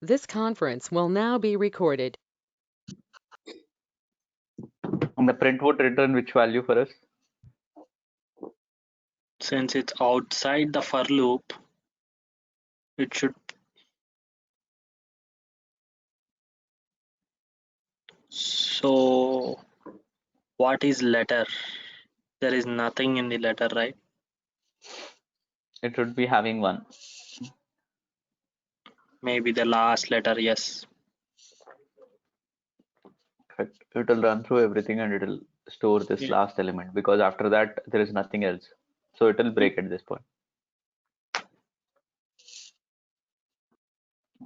This conference will now be recorded. And the print would return which value for us? Since it's outside the for loop, it should. So what is letter? There is nothing in the letter, right? It should be having 1. Maybe the last letter, yes. Correct. It will run through everything and it will store this Yeah. last element, because after that there is nothing else. So it will break at this point.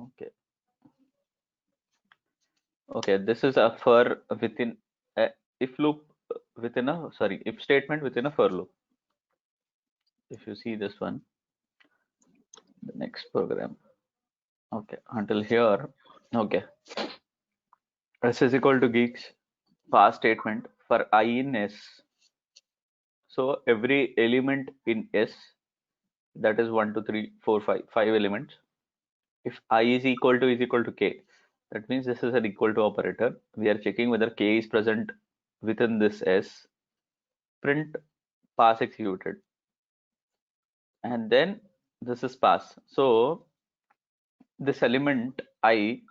Okay. Okay, this is a for within a if loop within a if statement within a for loop. If you see this one, the next program. Okay, until here. Okay. S is equal to geeks pass statement for I in S. So every element in S, that is 1, 2, 3, 4, 5, 5 elements. If I is equal to K, that means this is an equal to operator. We are checking whether K is present within this S. Print pass executed. And then this is pass. So this element I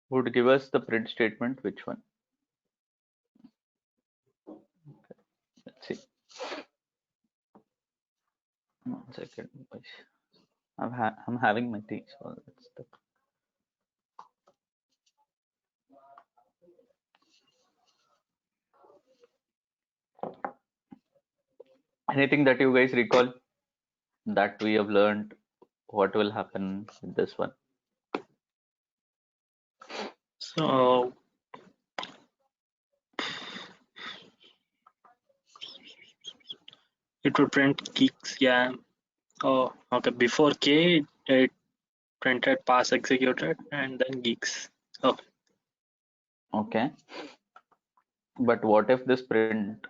would give us the print statement. Which one? Okay, let's see. 1 second. I'm having my tea, so that's the. Anything that you guys recall that we have learned, what will happen with this one? So it would print geeks, yeah. Oh, okay. Before K, it printed pass executed and then geeks. Okay. Okay. But what if this print?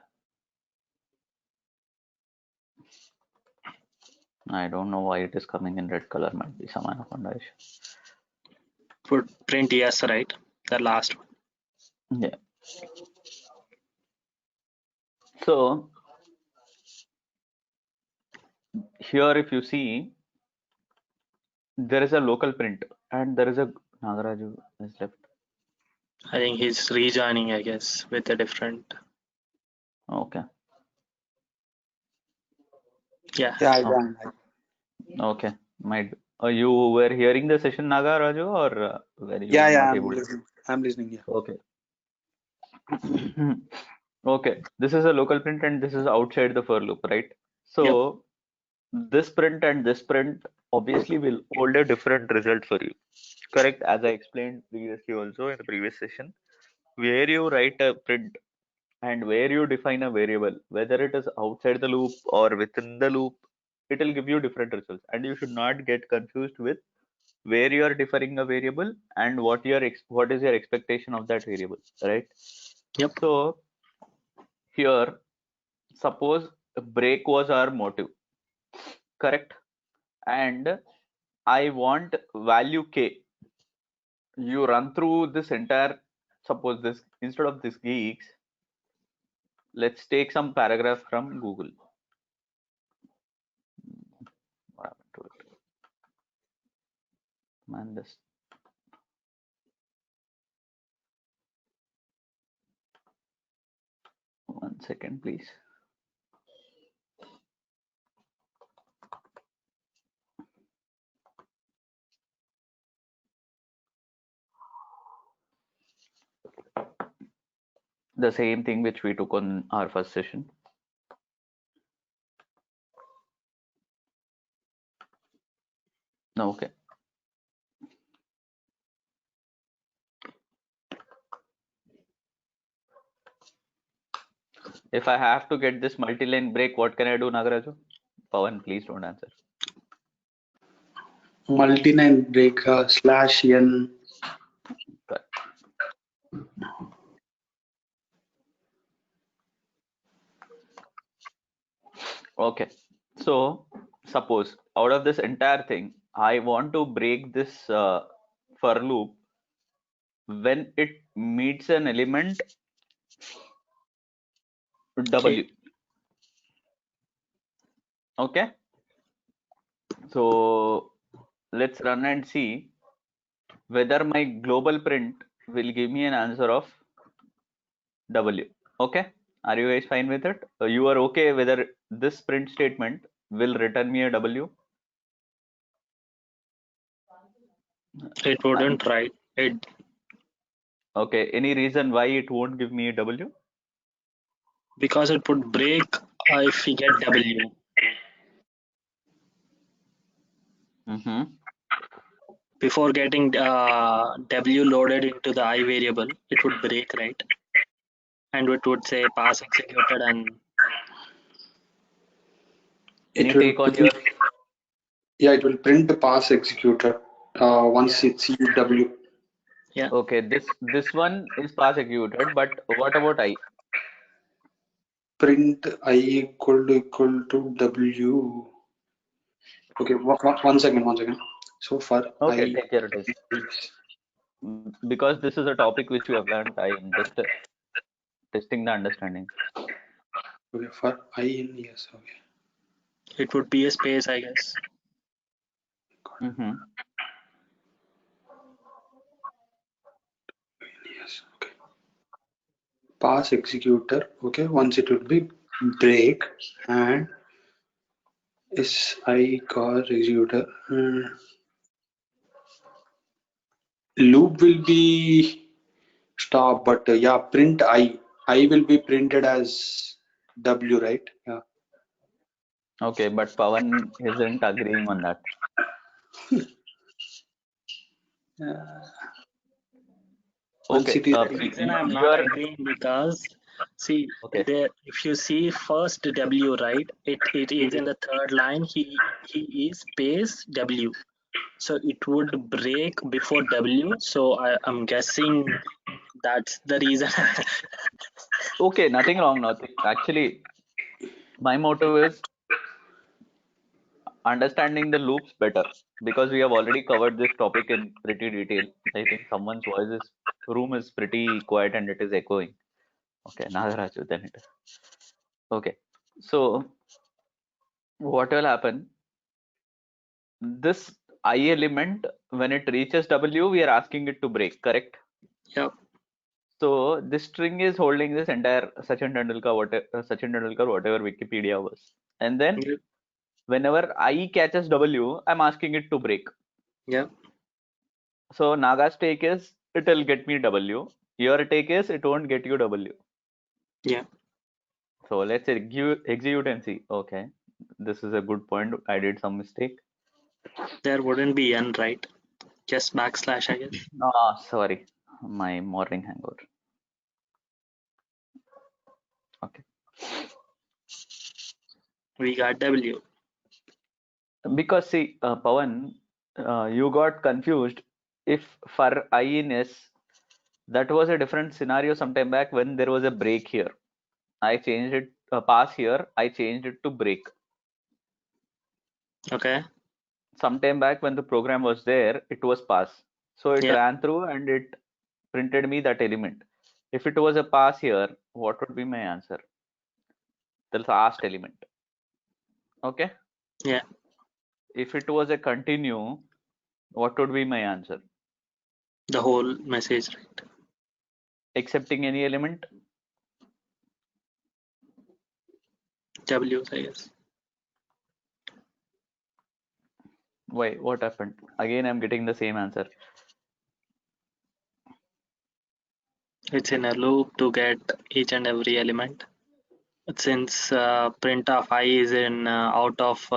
I don't know why it is coming in red color. Might be some Anaconda issue. Would print yes, right? The last one. Yeah. So here, if you see, there is a local print and there is a Nagaraju is left. I think he's rejoining, I guess, with a different. Okay. Yeah. Yeah. Okay. Might be. You were hearing the session, Nagaraju, or were you Yeah. not able to? I'm listening. Yeah. Okay. Okay. This is a local print and this is outside the for loop, right? So this print and this print obviously will hold a different result for you. Correct? As I explained previously also in the previous session, where you write a print and where you define a variable, whether it is outside the loop or within the loop, it will give you different results. And you should not get confused with where you are defining a variable and what is your expectation of that variable, right? Yep. So here, suppose break was our motive, correct? And I want value K. You run through this entire, suppose this, instead of this geeks, let's take some paragraph from Google. What happened to it? Man, this. One second, please. The same thing which we took on our first session. Okay. If I have to get this multi-line break, what can I do, Nagaraju? Pawan, please don't answer. Multi-line break /n. Okay. So suppose out of this entire thing, I want to break this for loop when it meets an element W. Okay. So let's run and see whether my global print will give me an answer of W. Okay. Are you guys fine with it? You are okay whether this print statement will return me a W? It wouldn't write it Okay. Any reason why it won't give me a W? because it would break if we get W. Mm-hmm. Before getting W loaded into the I variable, it would break, right? And it would say pass executed and Any It will take on print, your? yeah, it will print the pass executor once yeah, it sees W. yeah. Okay, this one is pass executed, but what about I? Print I equal to W. Okay, one second, one second. So for Okay, I, take your time. Because this is a topic which we have learned, I am just testing the understanding. okay, for I in yes, okay. It would be a space, I guess. Mm-hmm. Yes, okay. Pass executor, okay. Once it will be break and SI car executor. Loop will be stop, but yeah, print I. I will be printed as W, right? Yeah. Okay, but Pawan isn't agreeing on that. Once Okay, it is The reason I'm you not are agreeing because see okay. there if you see first W, right, it is in the third line, he is space W. So it would break before W. So I'm guessing that's the reason. Okay, nothing wrong, nothing. Actually, my motive is understanding the loops better because we have already covered this topic in pretty detail. I think someone's room is pretty quiet and it is echoing. Okay, Nagaraju, then it is. Okay, so what will happen? This I element, when it reaches W, we are asking it to break, correct? Yep. So this string is holding this entire Sachin Tendulkar, whatever Wikipedia was. And then Yep. whenever I catches W, I'm asking it to break. Yep. So Naga's take is it will get me W. Your take is it won't get you W. Yeah. So let's execute and see. Okay, this is a good point. I did some mistake. There wouldn't be N, right? Just backslash, I guess. Ah, sorry, my morning hangover. Okay, We got W. because see, Pawan, you got confused. If for I in S, that was a different scenario sometime back when there was a break here. I changed it pass here. I changed it to break. Okay. Sometime back when the program was there, it was pass. So it Yeah. ran through and it printed me that element. If it was a pass here, what would be my answer? The last element. Okay. Yeah. If it was a continue, what would be my answer? The whole message, right? Accepting any element? W, I guess. Why? What happened? Again, I'm getting the same answer. It's in a loop to get each and every element. But since print of I is in out of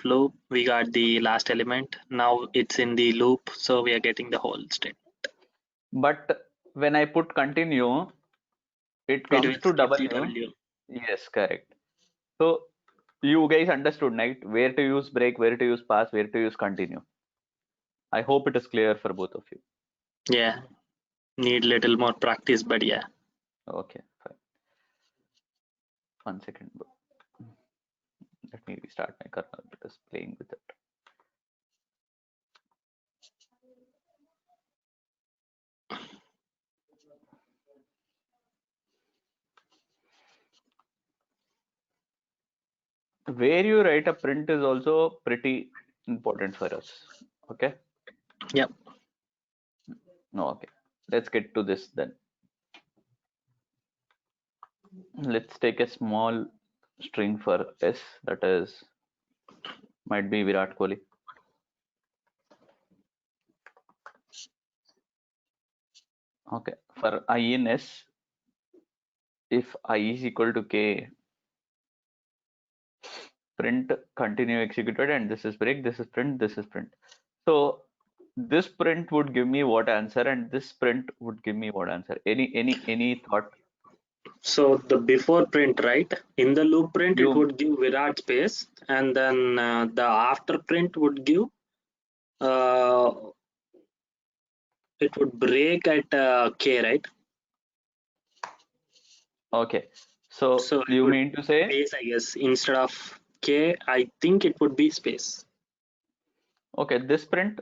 loop, we got the last element. Now it's in the loop, so we are getting the whole state. But when I put continue, it It comes will to skip the W. W. Yes, correct. So you guys understood, right? Where to use break, where to use pass, where to use continue. I hope it is clear for both of you. Yeah, need little more practice, but yeah. Okay, fine. 1 second. Let me restart my kernel. It is playing with it. where you write a print is also pretty important for us. Okay. Yep. No, okay. Let's get to this then. Let's take a small string for S, that is might be Virat Kohli. Okay, for I in S, if I is equal to K, print continue executed, and this is break, this is print, this is print. So this print would give me what answer, and this print would give me what answer. Any thought? So the before print, right? In the loop print, it You would give Virat space, and then the after print would give uh, it would break at K, right? okay? So So it you would mean to say, space, I guess, instead of K, I think it would be space. okay, this print,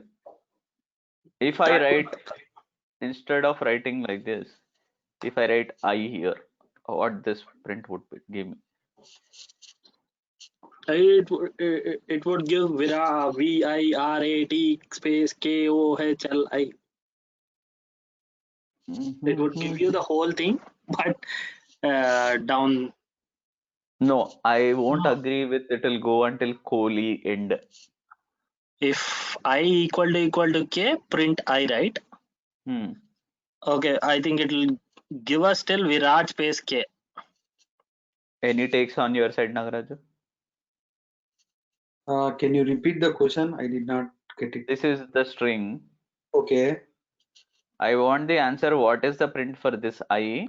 if I That would, write instead of writing like this, if I write I here, what this print would give me? it would give VIRAT space KOHLI. It would give you the whole thing, but down. No, I won't No. agree with it will go until Kohli end. If I equal to K, print I, right? Hmm. Okay, I think it will give us still Virat space K. Any takes on your side, Nagaraju? Can you repeat the question? I did not get it. This is the string. Okay. I want the answer. What is the print for this I?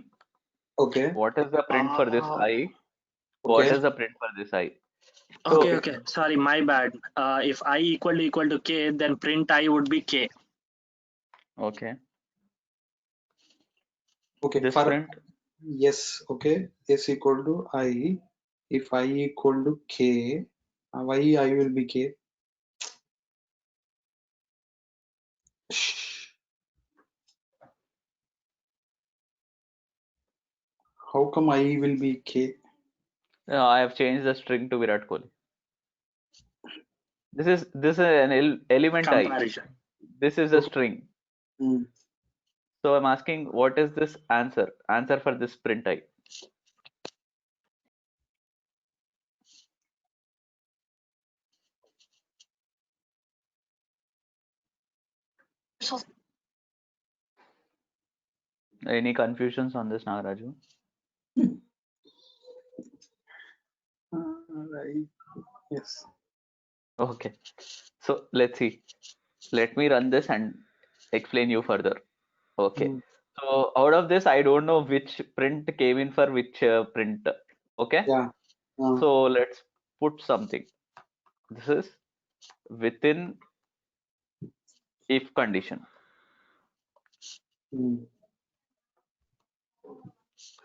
Okay. What is the print for this I? What Okay. is the print for this I? Okay, So, okay. Sorry, my bad. If I equal to K, then print I would be K. okay. Okay. This For print, yes. Okay. S equal to I. If I equal to K, why I will be K? Shh. How come I will be K? I have changed the string to Virat Kohli. This is an element I. Comparison. This is a string. Hmm. So I'm asking, what is this answer? Answer for this print I. Any confusions on this, Nagaraju? Right. Yes. Okay. So let's see. Let me run this and explain you further. Okay. Hmm. So out of this, I don't know which print came in for which print. Okay. Yeah. So let's put something. This is within if condition. Hmm.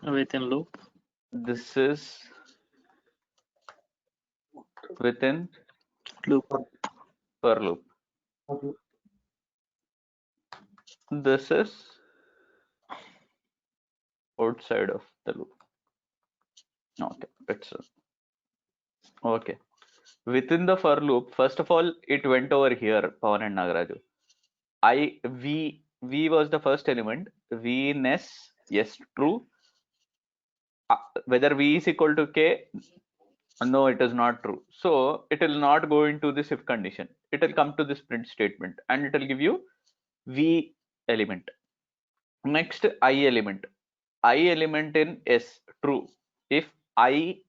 Within loop. This is within Loop. for loop. Okay. This is outside of the loop. Okay, it's okay. Within the for loop, first of all, it went over here, Pawan and Nagaraju. V was the first element. V in S, yes, true. Whether V is equal to K, no, it is not true. So it will not go into this if condition. It will come to this print statement and it will give you V element. Next, I element. I element in S, true. If I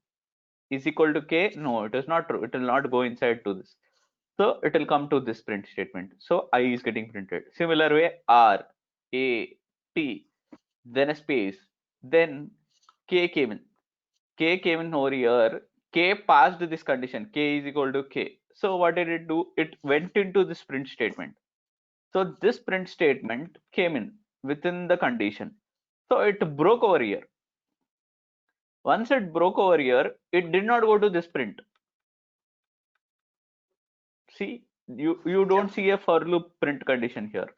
is equal to K, no, it is not true. It will not go inside to this. So it will come to this print statement. So I is getting printed. Similar way, R, A, T, then a space, then K came in. K came in over here. K passed this condition. K is equal to K. So what did it do? It went into this print statement. So this print statement came in within the condition. So it broke over here. Once it broke over here, it did not go to this print. See, you don't see a for loop print condition here.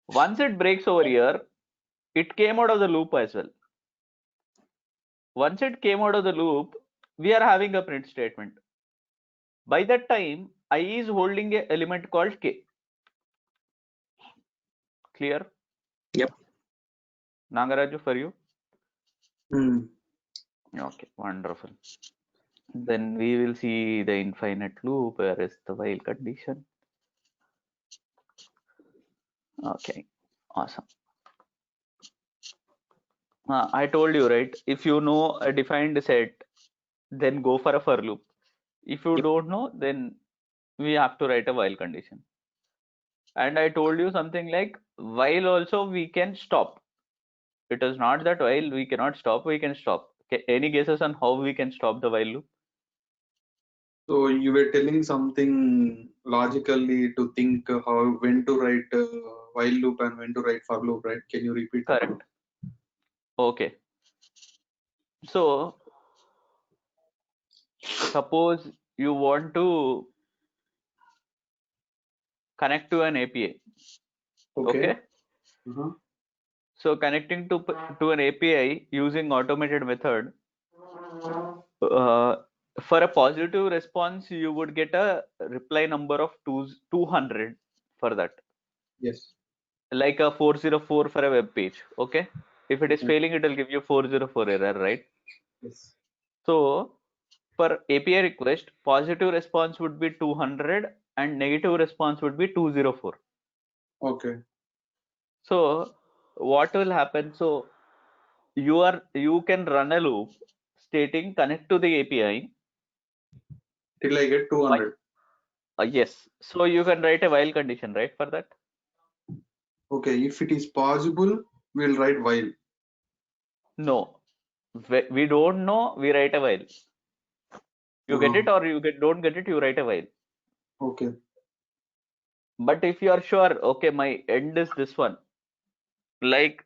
Once it breaks over here, it came out of the loop as well. Once it came out of the loop, we are having a print statement. By that time, I is holding a element called k. Clear? Yep. Nagaraju, for you? Hmm. Okay, wonderful. Then we will see the infinite loop. Where is the while condition? Okay, awesome. I told you, right? If you know a defined set, then go for a for loop. If you Yep. don't know, then we have to write a while condition. And I told you something like while also we can stop. It is not that while we cannot stop, we can stop. Okay, any guesses on how we can stop the while loop? So you were telling something logically to think how when to write while loop and when to write for loop, right? Can you repeat? Correct. Okay. So suppose you want to connect to an API. Okay. Uh-huh. So connecting to an API using automated method, for a positive response, you would get a reply number of 200 for that, Yes. like a 404 for a web page. Okay. If it is Okay. failing, it will give you 404 error, right? Yes. So for API request, positive response would be 200 and negative response would be 204. Okay. So what will happen? So you can run a loop stating connect to the API. Till I get 200. Yes. So you can write a while condition, right, for that? Okay. If it is possible, we'll write while. No. We don't know, we write a while. You get it or don't get it, you write a while. Okay. But if you are sure, okay, my end is this one. Like,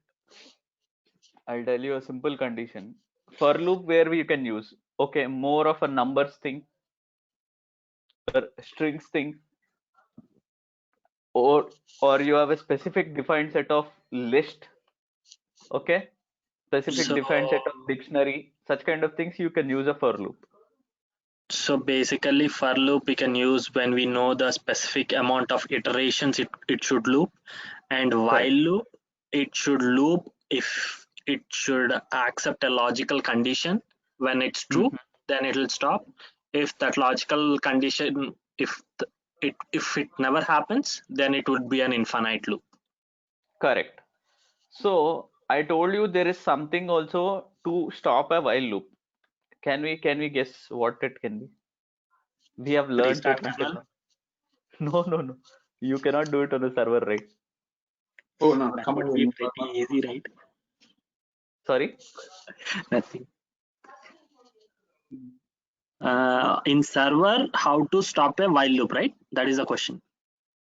I'll tell you a simple condition. For loop where we can use, okay, more of a numbers thing or strings thing, or you have a specific defined set of list, okay, specific So defined set of dictionary, such kind of things you can use a for loop. so basically for loop we can use when we know the specific amount of iterations it should loop, and while Correct. loop it should loop if it should accept a logical condition. When it's true, then it will stop. If that logical condition, if it never happens, then it would be an infinite loop. Correct. So I told you there is something also to stop a while loop. Can we guess what it can be? We have learned it Restart until kernel. now. No. You cannot do it on the server, right? Oh no, That come would be again. pretty easy, right? Sorry. Nothing. In server, how to stop a while loop, right? That is the question.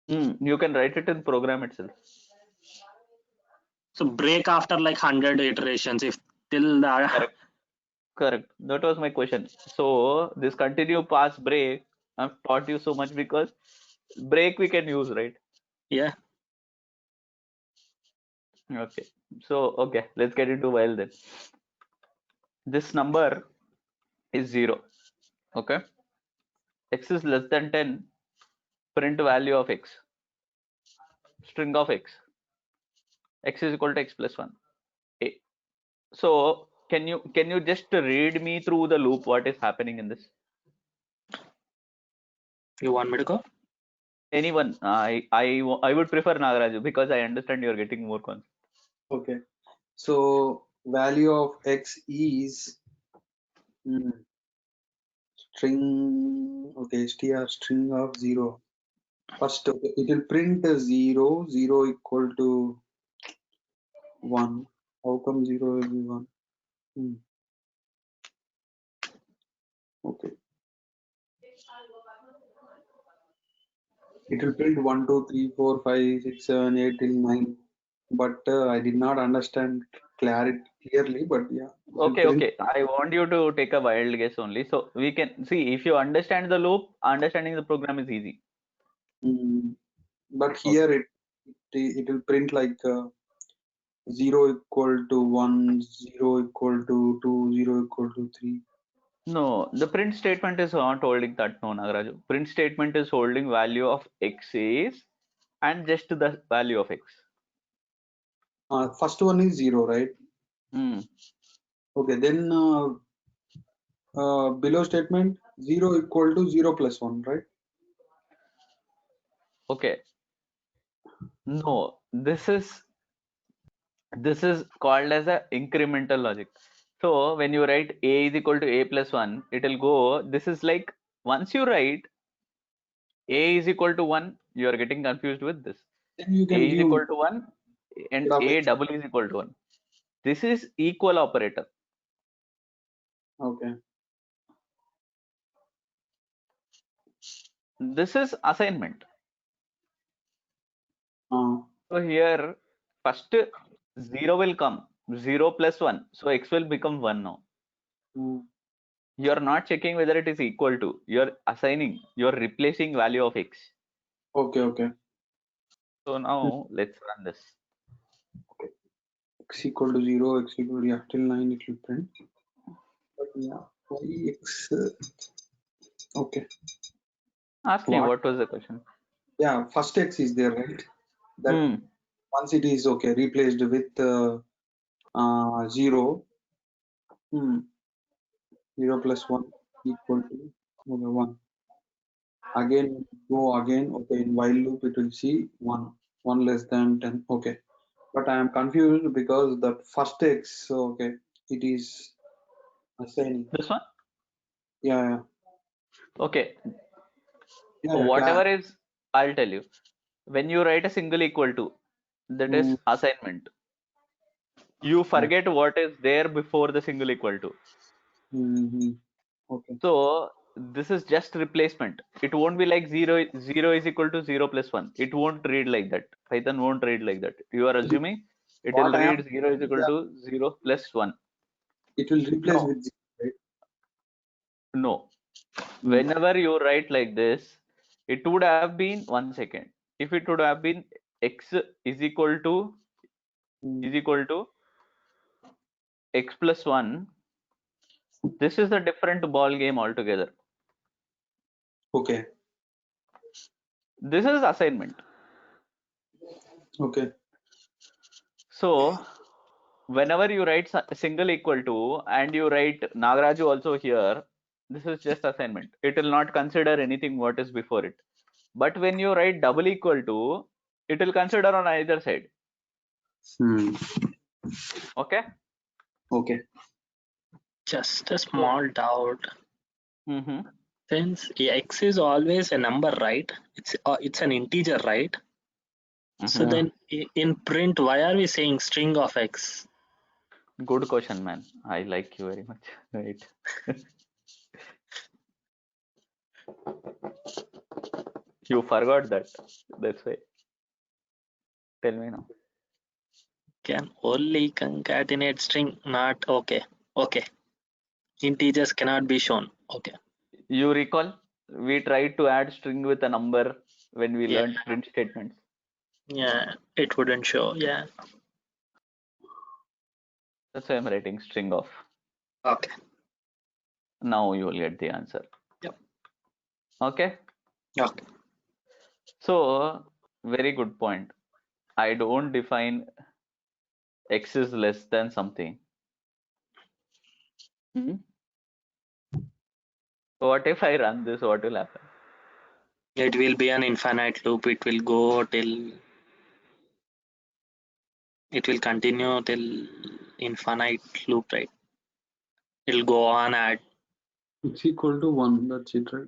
You can write it in program itself. So break after like 100 iterations. If till the Correct. That was my question. So this continue pass break, I've taught you so much because break we can use, right? yeah. Okay. So okay, let's get into while then. This number is 0. Okay. X is less than 10. Print value of x. String of x. X is equal to x plus 1. A. So can you just read me through the loop what is happening in this? You want me to go? Anyone? I would prefer Nagaraju because I understand you're getting more concept. Okay. So value of x is string. Okay, str string of 0. First, okay, it will print 0 equal to 1. How come 0 will be 1? Okay. It will print 1, 2, 3, 4, 5, 6, 7, 8 till 9. But I did not understand clearly. But yeah. Okay. I want you to take a wild guess only. So we can see if you understand the loop, understanding the program is easy. But here it will print like 0 equal to 1, 0 equal to 2, 0 equal to 3. No, the print statement is not holding that, no, Nagaraju. Print statement is holding value of x is and just the value of x. First one is 0, right? Hmm. Okay, then below statement 0 equal to 0 plus 1, right? Okay. No, this is called as a incremental logic. So when you write a is equal to a plus 1, it will go, this is like, once you write a is equal to 1, you are getting confused with this. Then you A can is give equal to 1 and of a x. double is equal to 1. This is equal operator. Okay. This is assignment. Uh, So here first 0 will come, 0 plus 1. So x will become 1 now. mm, You are not checking whether it is equal to. You are assigning, you are replacing value of x. okay, okay. So now let's run this. X equal to 0, x equal to, yeah, till 9 it will print. But yeah, why x? Okay. Ask me What? what was the question. Yeah, first x is there, right? That Hmm. once it is okay, replaced with 0. 0 plus 1 equal to 1. Again, go again. Okay, in while loop it will see 1. 1 less than 10. Okay. But I am confused because the first x, so okay, it is assigning. This one? Yeah, Okay. yeah, Whatever is, I'll tell you. When you write a single equal to, that is assignment. You forget what is there before the single equal to. Okay. So this is just replacement. It won't be like 0 is equal to 0 plus 1. It won't read like that. Python won't read like that. You are assuming it will What I am, read 0 is equal to 0 plus 1. it will replace No. with 0, right? No. Whenever you write like this, it would have been 1 second. If it would have been x is equal to x plus 1, this is a different ball game altogether. Okay. This is assignment. Okay. So whenever you write single equal to and you write Nagaraju also here, this is just assignment. It will not consider anything what is before it. But when you write double equal to, it will consider on either side. Okay. Okay. Just a small doubt. Mm-hmm. Since x is always a number, right? It's an integer, right? So Yeah. then in print, why are we saying string of x? Good question, man. I like you very much. Right. You forgot that. That's why. Tell me now. Can only concatenate string, not okay. Okay. Integers cannot be shown. Okay. You recall we tried to add string with a number when we Yeah. learned print statements. Yeah, it wouldn't show. Yeah. That's why I'm writing string of. Okay. Now you will get the answer. Yep. Okay. Okay. So very good point. I don't define x is less than something. What if I run this? What will happen? It will be an infinite loop. It will go till it will continue till infinite loop, right? It'll go on at It's equal to 1. That's it, right?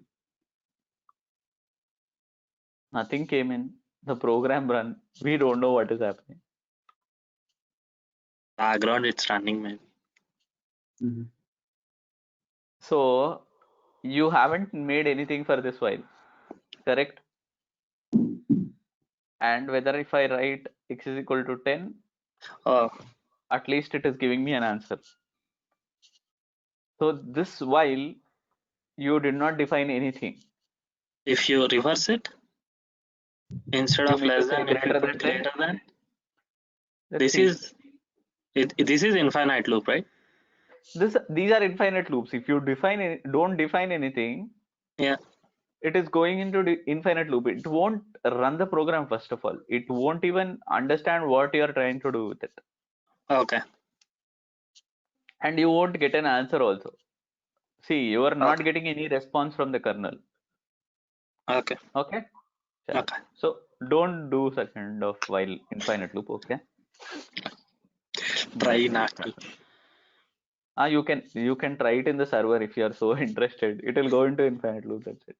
Nothing came in. The program run. We don't know what is happening. background. It's running, maybe. So you haven't made anything for this while, correct? And whether if I write x is equal to 10, at least it is giving me an answer. So this while you did not define anything. If you reverse it, instead You of mean to less say than, if you greater put than 10? greater than, Let's this see. is this is infinite loop, right? These are infinite loops. If you don't define anything, Yeah. it is going into the infinite loop. It won't run the program, first of all. It won't even understand what you are trying to do with it. Okay. And you won't get an answer also. See, you are not Okay. getting any response from the kernel. Okay. Okay? Chalo. Okay. So don't do such kind of while infinite loop, okay? Try That not will to. happen. You can try it in the server if you are so interested. It will go into infinite loop, that's it.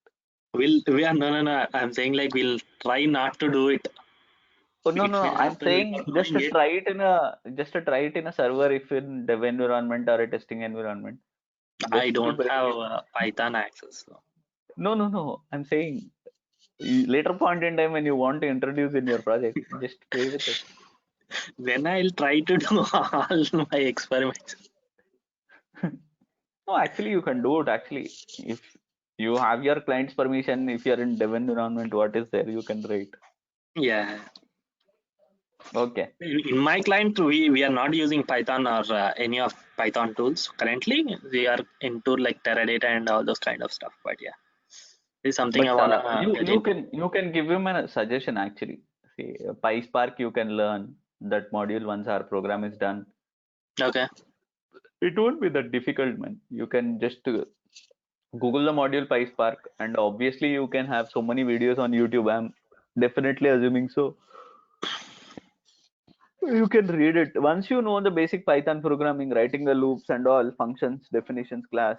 We are no. I'm saying like we'll try not to do it. Oh, no, If no, we no. have I'm to saying without just doing to it, try it in a server if in dev environment or a testing environment. I Just to don't break have it. Python access. So. No. I'm saying later point in time when you want to introduce in your project, just play with it. Then I'll try to do all my experiments. No, actually you can do it. Actually, if you have your client's permission, if you're in dev environment, what is there you can write. Yeah. Okay. In my client, we are not using Python or any of Python tools currently. We are into like Teradata and all those kind of stuff. But yeah, this is something I But wanna get into. you can give him a suggestion actually. See, PySpark you can learn that module once our program is done. Okay. It won't be that difficult, man. You can just Google the module PySpark, and obviously you can have so many videos on YouTube. I'm definitely assuming so. You can read it. Once you know the basic Python programming, writing the loops and all functions, definitions, class,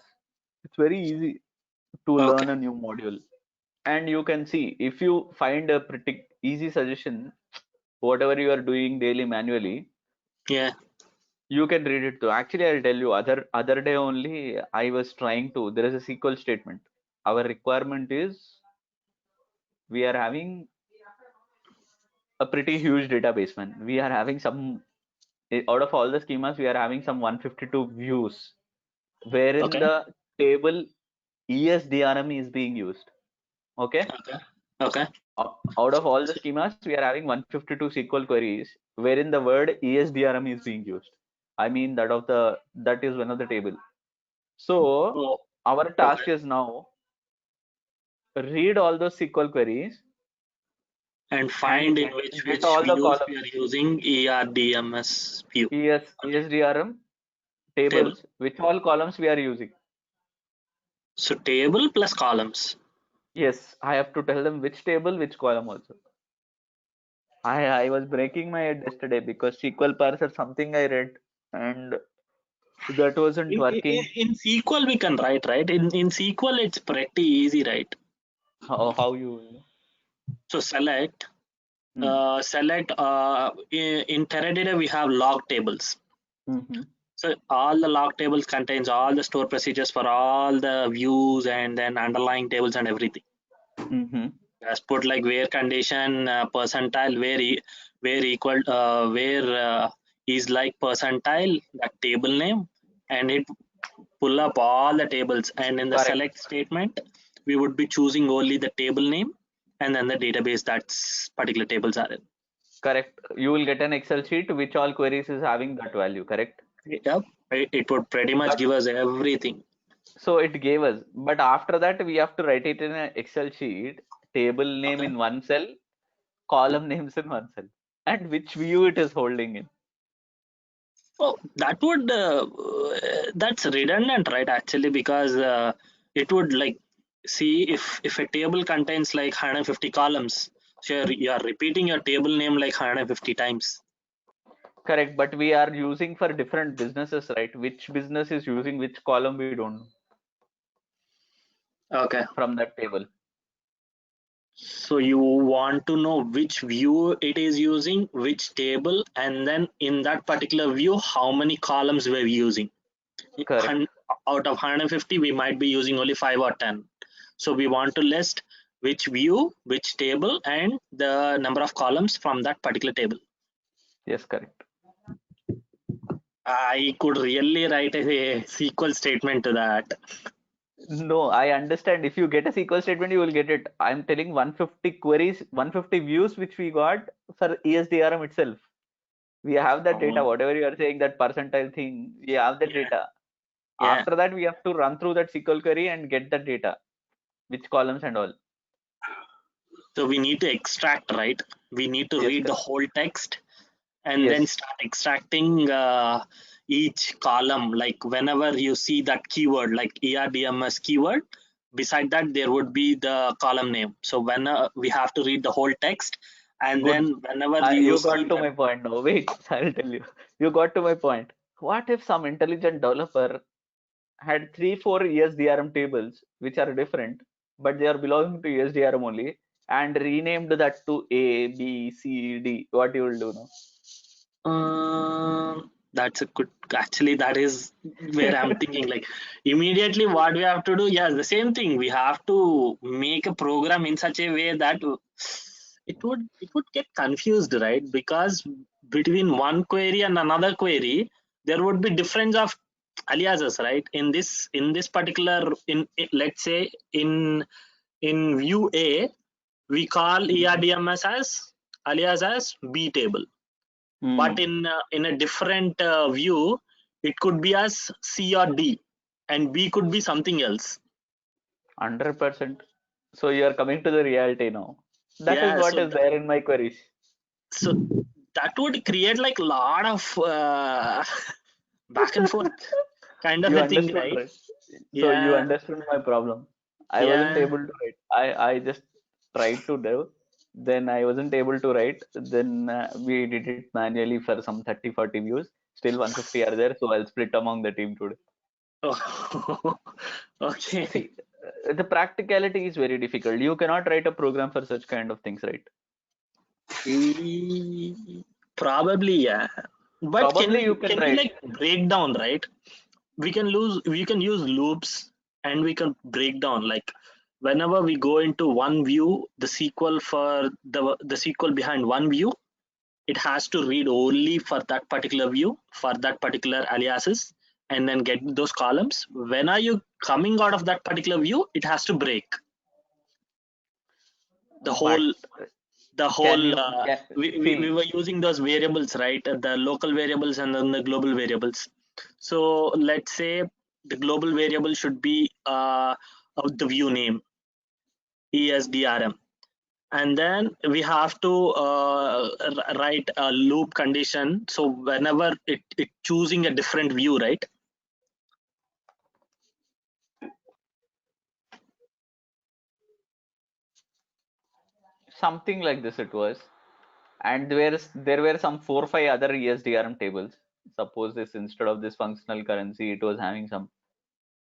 it's very easy to Okay. learn a new module. And you can see if you find a pretty easy suggestion, whatever you are doing daily manually, Yeah. you can read it too. Actually, I'll tell you, other day only I was trying to. There is a SQL statement. Our requirement is we are having a pretty huge database, man. We are having out of all the schemas, we are having some 152 views, wherein Okay. the table ESDRM is being used. Okay. Okay. Okay. Out of all the schemas, we are having 152 SQL queries, wherein the word ESDRM is being used. I mean that is one of the table. So Oh. our Okay. task is now read all those SQL queries And and find in get which all the views we columns are using ERDMS view ESDRM table. tables, which all columns we are using. So table plus columns. Yes, I have to tell them which table, which column also. I was breaking my head yesterday because SQL parser something I read and that wasn't working. In SQL we can write, right? In SQL it's pretty easy, right? How you So select hmm. in Teradata we have log tables. Mm-hmm. So all the log tables contains all the store procedures for all the views and then underlying tables and everything. Mm-hmm. Just put like where condition percentile where equal where is like percentile that table name, and it pull up all the tables, and in the Correct. select statement we would be choosing only the table name and then the database that's particular tables are in. Correct. You will get an Excel sheet which all queries is having that value, correct? Yep, it would pretty much But give us everything. so it gave us, but after that we have to write it in an Excel sheet, table name Okay. in one cell, column names in one cell, and which view it is holding in. Oh, that would that's redundant, right? Actually, because it would like see if a table contains like 150 columns, so you're repeating your table name like 150 times. Correct, but we are using for different businesses, right? Which business is using which column we don't know Okay. from that table. So you want to know which view it is using, which table, and then in that particular view, how many columns we're using. Correct. Out of 150, we might be using only 5 or 10. So we want to list which view, which table, and the number of columns from that particular table. Yes, correct. I could really write a SQL statement to that. No, I understand. If you get a SQL statement, you will get it. I'm telling 150 queries, 150 views, which we got for ESDRM itself. We have that data. Oh, Whatever you are saying, that percentile thing, we have that yeah. data. Yeah. After that, we have to run through that SQL query and get the data, which columns and all. So we need to extract, right? We need to Yes, read the correct. whole text and then Yes. start extracting each column. Like whenever you see that keyword, like ERDMS keyword, beside that there would be the column name. So when we have to read the whole text, and Good. then whenever you You see got to that, my point now. Wait, I'll tell you. You got to my point. What if some intelligent developer had 3-4 ESDRM tables which are different, but they are belonging to ESDRM only, and renamed that to A, B, C, D? What you will do now? that's a good. Actually, that is where I'm thinking. Like immediately, what we have to do? Yeah, the same thing. We have to make a program in such a way that it would get confused, right? Because between one query and another query, there would be difference of aliases, right? In this particular let's say in view A, we call ERDMS as alias as B table, but in a different view, it could be as C or D, and B could be something else. 100%. So you are coming to the reality now. That is Yeah, what is there in my queries. so that would create like a lot of back and forth kind of You a thing, understood, right? right? So you Yeah, understood my problem. I wasn't yeah. able to write. I just tried to do. Then I wasn't able to write. Then we did it manually for some 30-40 views. Still 150 are there. So I'll split among the team today. Oh, okay. See, the practicality is very difficult. You cannot write a program for such kind of things, right? Probably, yeah. But can Probably we you can can we write. like break down, right? We can use loops, and we can break down like whenever we go into one view, the SQL for the SQL behind one view, it has to read only for that particular view, for that particular aliases, and then get those columns. When are you coming out of that particular view, it has to break the But whole the can whole you we see? were using those variables, right? The local variables and then the global variables. So let's say the global variable should be of the view name ESDRM, and then we have to write a loop condition. So whenever it choosing a different view, right? Something like this it was. And there were some 4-5 other ESDRM tables. Suppose this instead of this functional currency, it was having some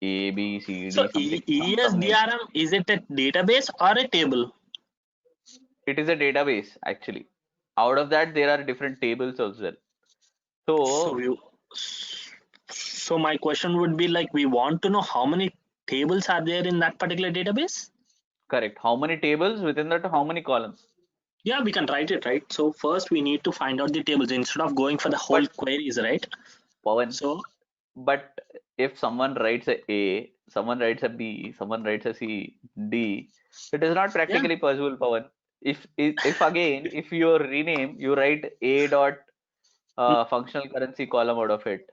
A, B, C, So D, something, some name. ESDRM, is it a database or a table? It is a database actually. Out of that, there are different tables as well. So So so my question would be like, we want to know how many tables are there in that particular database. correct. How many tables within that? How many columns? Yeah, we can write it, right? So first we need to find out the tables instead of going for the whole But queries, right? Pawan, So but if someone writes a, someone writes a B, someone writes a C, D, it is not yeah, practically possible, Pawan. If again, if you rename, you write A dot functional currency column out of it.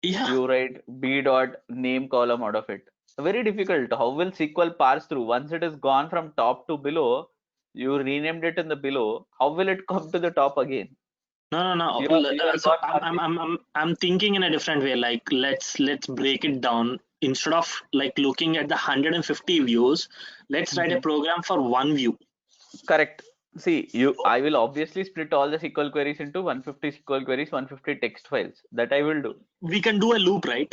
yeah, You write B dot name column out of it. Very difficult. How will SQL parse through? Once it is gone from top to below, you renamed it in the below. How will it come to the top again? no. You are So gone parsing. I'm thinking in a different way. Like let's break it down. Instead of like looking at the 150 views, let's write a Mhm. program for one view. Correct. See, I will obviously split all the SQL queries into 150 SQL queries, 150 text files. That I will do. We can do a loop, right?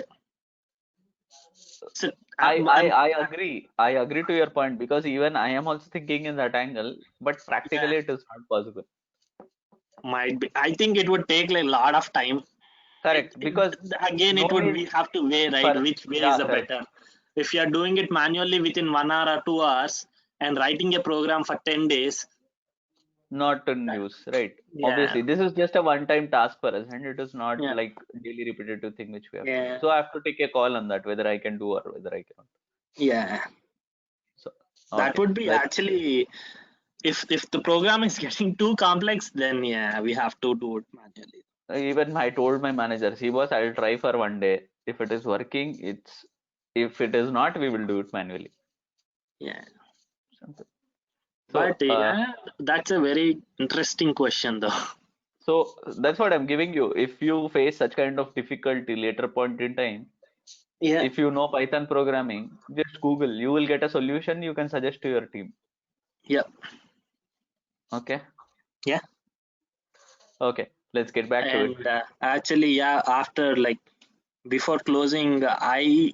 So I, I'm, I, I'm I agree. I agree to your point because even I am also thinking in that angle, but yeah, practically it is not possible. might be. I think it would take like a lot of time. Correct. Because Again, no it would need we have to weigh, right? for, Which way is yeah, the correct. better? If you are doing it manually within 1 hour or 2 hours and writing a program for 10 days, Not in that, use, right? yeah, Obviously, this is just a one-time task for us, and it is not yeah, like daily repetitive thing which we have to do. yeah, So I have to take a call on that whether I can do or whether I cannot. yeah. So That okay, would be let's actually, if the program is getting too complex, then yeah, we have to do it manually. even I told my manager, see boss, I'll try for one day. If it is working, it's, if it is not, we will do it manually. Yeah. Simple. So, But yeah, that's a very interesting question though. so that's what I'm giving you. If you face such kind of difficulty later point in time, Yeah. if you know Python programming, just Google. You will get a solution you can suggest to your team. Yeah. Okay. Yeah. Okay. Let's get back to it. And actually, yeah, after like before closing, I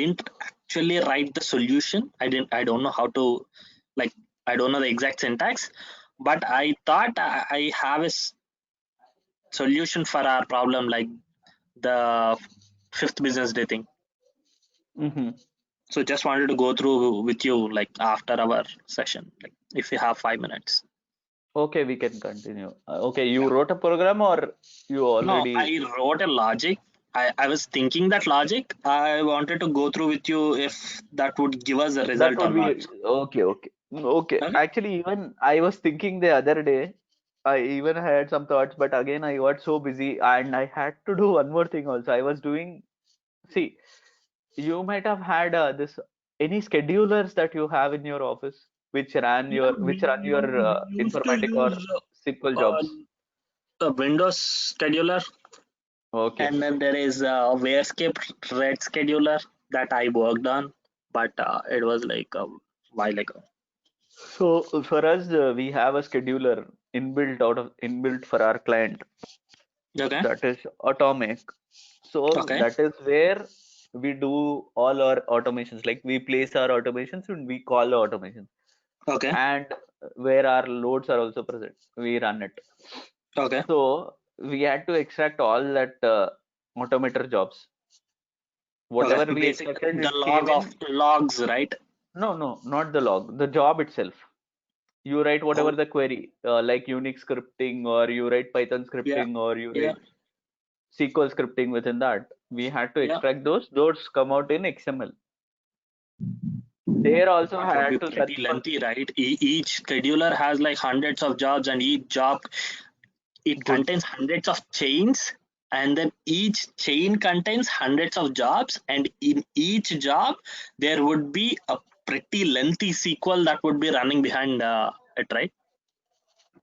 didn't actually write the solution. I don't know how to, like, I don't know the exact syntax, but I thought I have a solution for our problem, like the fifth business day thing. Mm-hmm. So just wanted to go through with you like after our session, like if you have 5 minutes. Okay, we can continue. Okay, you wrote a program or you No, already? I wrote a logic. I was thinking that logic. I wanted to go through with you if that would give us a That result or would not. be okay. Okay. Okay. Okay. Actually, even I was thinking the other day, I even had some thoughts, but again, I got so busy and I had to do one more thing also. I was doing, see, you might have had this any schedulers that you have in your office Yeah, which run your we used to informatic or use SQL uh, jobs. a Windows scheduler, Okay. and then there is a Warescape Red scheduler that I worked on, but it was like a while ago. So for us, we have a scheduler inbuilt for our client, Okay. that is Atomic. So Okay. that is where we do all our automations. Like we place our automations and we call the automations, Okay. and where our loads are also present, we run it. Okay. So we had to extract all that automator jobs. Okay. Whatever we Basic expected, the it log came of in. logs, right? No, not the log, the job itself. You write whatever Oh, the query, like Unix scripting, or you write Python yeah. scripting, or you Yeah. write SQL scripting within that. We had to Yeah. extract those. Those come out in XML. There also That would be had to pretty search for. lengthy, right? Each scheduler has like hundreds of jobs, and each job it Good. contains hundreds of chains, and then each chain contains hundreds of jobs, and in each job there would be a pretty lengthy SQL that would be running behind it, right?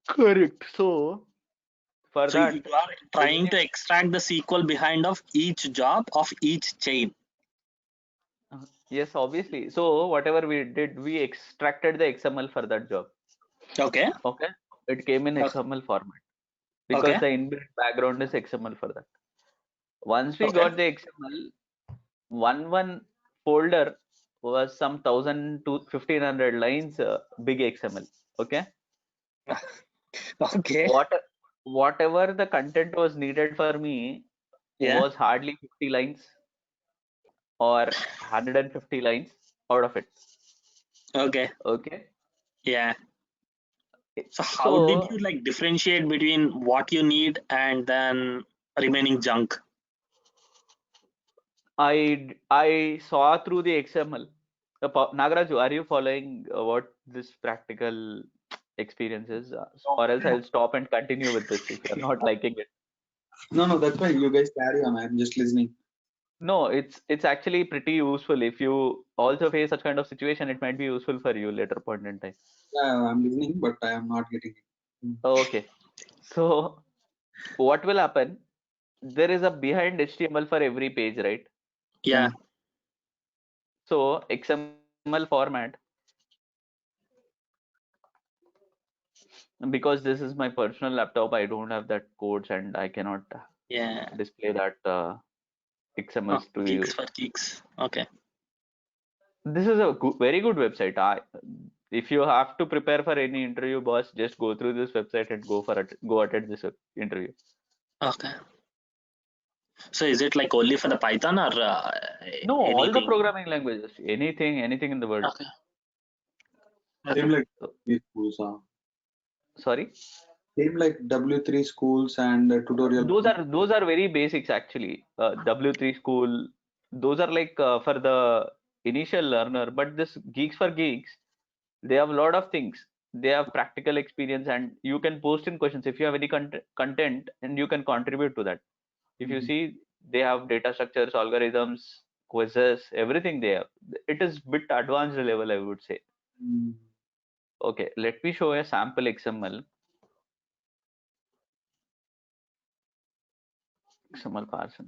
Correct. So for So you that, are trying again, to extract the SQL behind of each job of each chain. yes, obviously. So whatever we did, we extracted the XML for that job. Okay. Okay, it came in Okay. XML format because Okay. the inbuilt background is XML for that. Once we Okay. got the XML, one folder was some 1,000 to 1,500 lines, big XML. Okay, Okay. what whatever the content was needed for me Yeah. was hardly 50 lines or 150 lines out of it. Okay. Okay, Yeah. So how did so you like differentiate between what you need and then remaining junk? I saw through the XML. Nagaraju, are you following what this practical experience is? Or else I'll stop and continue with this if you're not liking it. No, that's fine. You guys carry on. I'm just listening. No, it's actually pretty useful. If you also face such kind of situation, it might be useful for you later point in time. Yeah, I'm listening, but I am not getting it. Okay. So what will happen? There is a behind HTML for every page, right? Yeah. So XML format, because this is my personal laptop, I don't have that codes and I cannot Yeah. display that XMLs to Geeks you. for geeks. Okay. This is a very good website. If you have to prepare for any interview, boss, just go through this website and go attend this interview. Okay. So is it like only for the Python or No, all the anything? programming languages, anything in the world. Okay. Same like So, these schools, sorry, same like W3 schools and tutorial. those are very basics actually. W3 school, those are like for the initial learner. But this Geeks for Geeks, they have a lot of things. They have practical experience, and you can post in questions if you have any content, and you can contribute to that. If you see, They have data structures, algorithms, quizzes, everything they have. It is bit advanced level, I would say. Mm. Okay, let me show a sample XML. XML parser.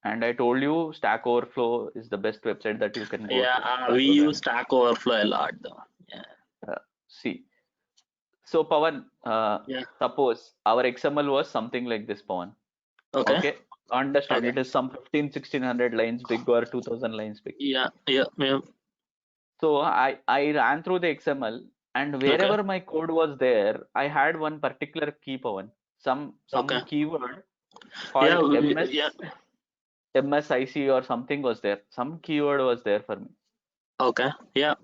And I told you Stack Overflow is the best website that you can go Yeah, to. we use Stack Overflow a lot though. Yeah. See, so Pawan, Yeah. suppose our XML was something like this, Pawan. Okay. Okay, understand Okay. it is some 1600 lines big or 2000 lines big. Yeah. So I ran through the XML, and wherever my code was there, I had one particular key, Pawan. Some Okay. keyword Yeah. called Yeah. MSIC or something was there. Some keyword was there for me. Okay. Yeah.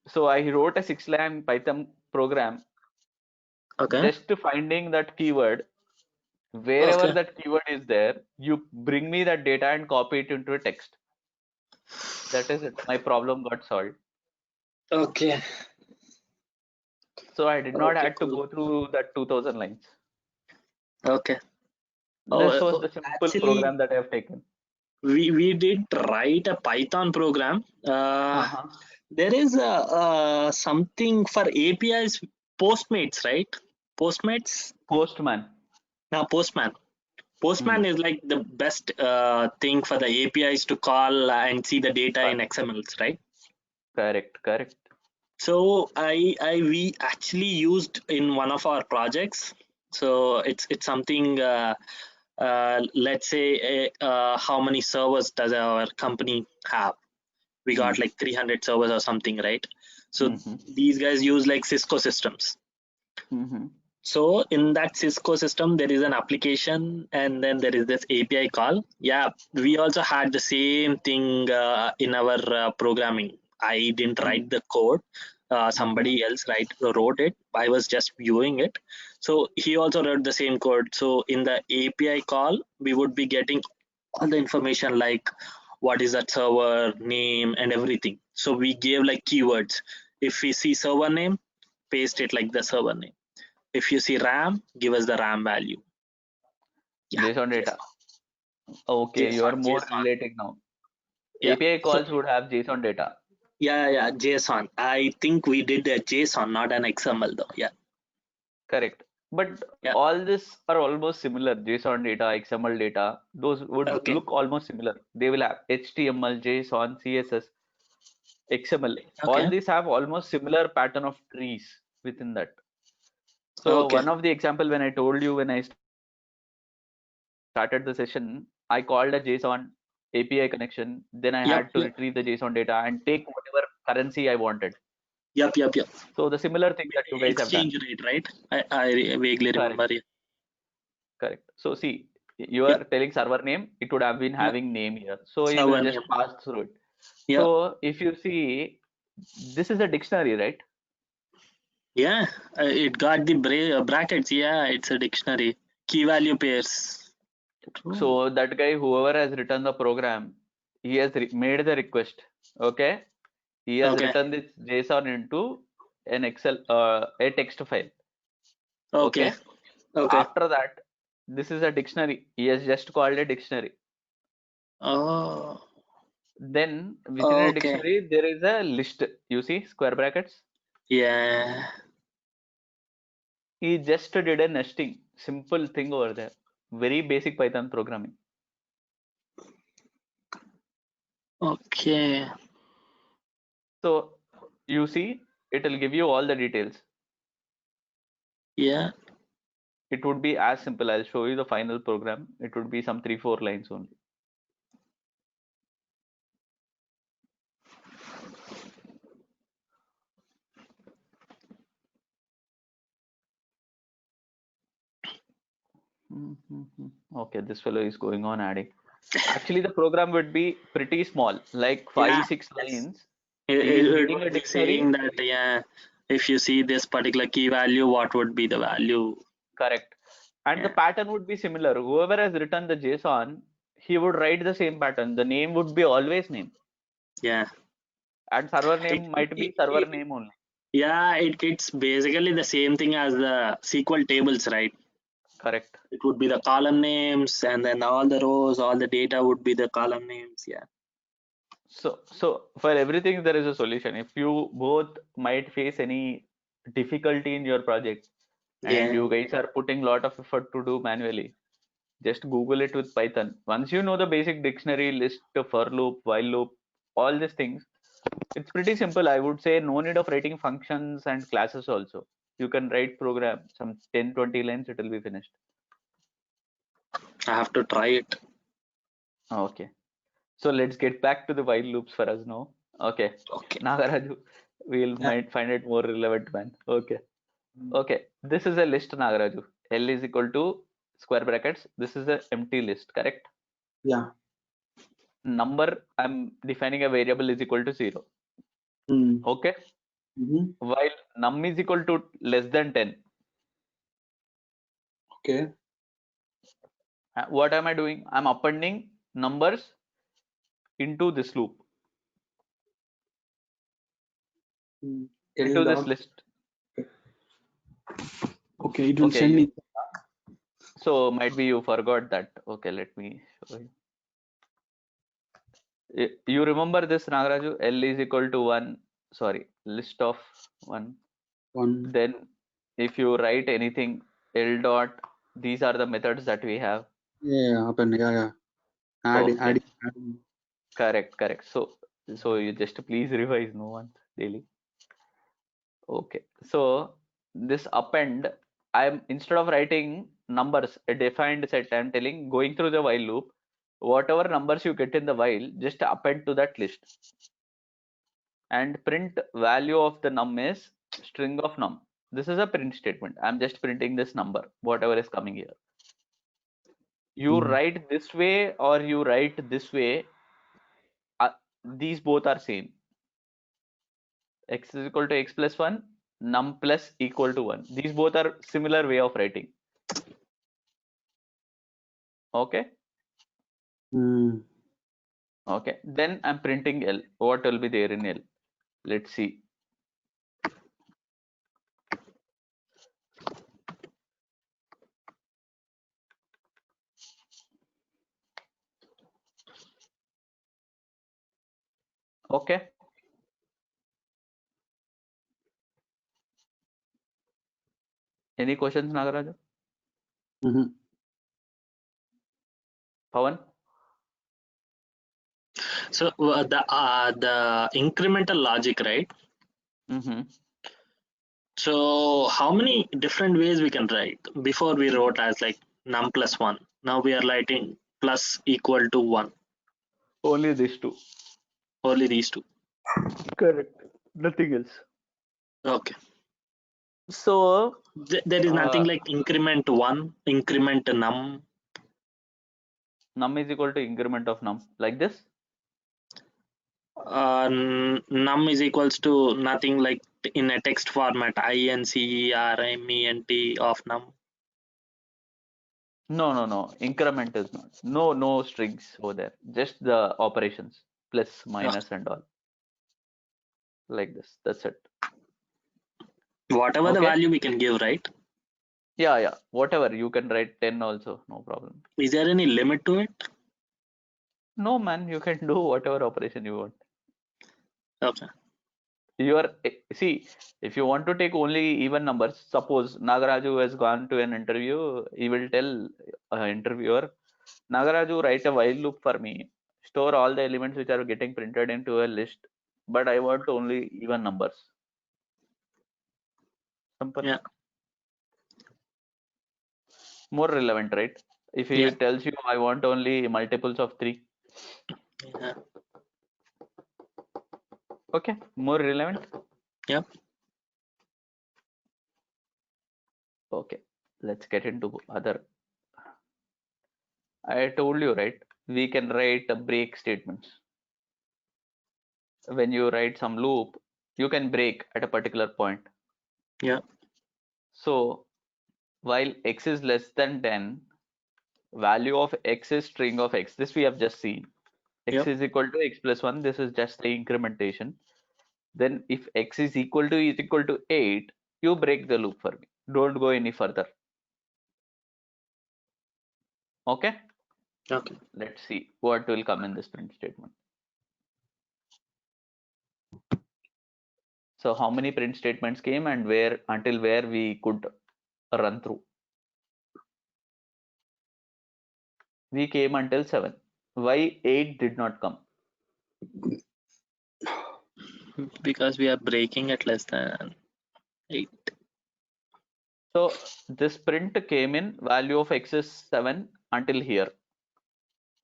So I wrote a 6-line Python program Okay. just finding that keyword. Wherever Okay. that keyword is there, you bring me that data and copy it into a text. That is it. My problem got solved. Okay. So I did not Okay, have to cool. go through that 2000 lines. Okay. This was the simple Actually, program that I have taken. we did write a Python program. There is a something for APIs, Postmates, right? Postmates? Postman. No, Postman. Postman is like the best thing for the APIs to call and see the data in XMLs, right? Correct. So we actually used in one of our projects. So it's something. Let's say how many servers does our company have? We got like 300 servers or something, right? So these guys use like Cisco systems. So in that Cisco system, there is an application, and then there is this API call. Yeah, we also had the same thing in our programming. I didn't write the code. Somebody else wrote it. I was just viewing it. So he also wrote the same code. So in the API call, we would be getting all the information like what is that server name and everything. So we gave like keywords. If we see server name, paste it like the server name. If you see RAM, give us the RAM value. Yeah, JSON data. Okay, JSON, you are more JSON. relating now. Yeah. API calls would have JSON data. Yeah, JSON. I think we did a JSON, not an XML though. Yeah. Correct. But all this are almost similar. JSON data, XML data, those would look almost similar. They will have HTML, JSON, CSS, XML. All these have almost similar pattern of trees within that. So one of the example when I told you when I started the session, I called a JSON API connection. Then I had to retrieve the JSON data and take whatever currency I wanted. Yep. So the similar thing that you guys have done. Exchange rate, right? I vaguely remember. Correct. So see, you are telling server name, it would have been having name here. So you will just pass through it. So if you see, this is a dictionary, right? Yeah, it got the brackets. Yeah, it's a dictionary. Key value pairs. So that guy, whoever has written the program, he has made the request. Okay. He has written this JSON into an Excel, a text file. Okay. After that, this is a dictionary. He has just called a dictionary. Then within a dictionary, there is a list. You see square brackets? Yeah. He just did a nesting. Simple thing over there. Very basic Python programming. Okay. So you see, it will give you all the details. Yeah. It would be as simple. I'll show you the final program. It would be some 3-4 lines only. Okay, this fellow is going on adding. Actually, the program would be pretty small, like 5-6 lines. It would be saying that, if you see this particular key value, what would be the value? Correct. And the pattern would be similar. Whoever has written the JSON, he would write the same pattern. The name would be always name. Yeah. And server name might be server name only. Yeah, it's basically the same thing as the SQL tables, right? Correct. It would be the column names, and then all the rows, all the data would be the column names. Yeah. So for everything there is a solution. If you both might face any difficulty in your project and Yeah. you guys are putting a lot of effort to do manually, just Google it with Python. Once you know the basic dictionary list, for loop, while loop, all these things, it's pretty simple. I would say no need of writing functions and classes also. You can write program, some 10-20 lines, it will be finished. I have to try it. Okay. So let's get back to the while loops for us now. Okay. Okay. Nagaraju, we'll Yeah. might find it more relevant, man. Okay. Okay. This is a list, Nagaraju. L is equal to square brackets. This is an empty list, correct? Yeah. Number, I'm defining a variable is equal to 0. Mm. Okay. Mm-hmm. While num is equal to less than 10. Okay. What am I doing? I'm appending numbers into this loop, Mm. into L this dot. list. Okay, it will Okay, send you- it. So might be you forgot that. Okay, let me show you. You remember this, Nagaraju? L is equal to 1. Sorry, list of 1. One. Then if you write anything, L dot, these are the methods that we have. Yeah, happen. Yeah. Okay. Adding. Correct. So you just please revise no once daily. Okay. So this append, I'm instead of writing numbers, a defined set, I'm telling going through the while loop, whatever numbers you get in the while, just append to that list. And print value of the num is string of num. This is a print statement. I'm just printing this number, whatever is coming here. You write this way or you write this way, these both are same. X is equal to x plus 1, num plus equal to 1. These both are similar way of writing. Okay. Okay. Then I'm printing L. What will be there in L? Let's see. Okay. Any questions, Nagaraju? Mm-hmm. Pawan? So the incremental logic, right? Mm-hmm. So how many different ways we can write? Before we wrote as like num plus 1. Now we are writing plus equal to 1. Only these two. Only these two. Correct. Nothing else. Okay. So There is nothing like increment 1, increment num. num is equal to increment of num, like this. Num is equals to nothing like in a text format, INCERMENT of num. No. Increment is not. No strings over there. Just the operations, plus, minus, and all. Like this. That's it. Whatever the Okay. value we can give, right? Yeah. Whatever. You can write 10 also. No problem. Is there any limit to it? No, man. You can do whatever operation you want. Okay. See, if you want to take only even numbers, suppose Nagaraju has gone to an interview, he will tell interviewer, Nagaraju, write a while loop for me, store all the elements which are getting printed into a list, but I want only even numbers. Simple. Yeah. More relevant, right? If he tells you I want only multiples of 3. Yeah. Okay, more relevant. Yeah. Okay, let's get into other. I told you, right? We can write break statements. When you write some loop, you can break at a particular point. Yeah. So while x is less than 10, value of x is string of x. This we have just seen. X is equal to x plus 1. This is just the incrementation. Then if x is equal to 8, you break the loop for me. Don't go any further. Okay, Okay. let's see what will come in this print statement. So how many print statements came and where until where we could run through? We came until 7. Why 8 did not come? Because we are breaking at less than 8. So this print came in value of x is 7 until here.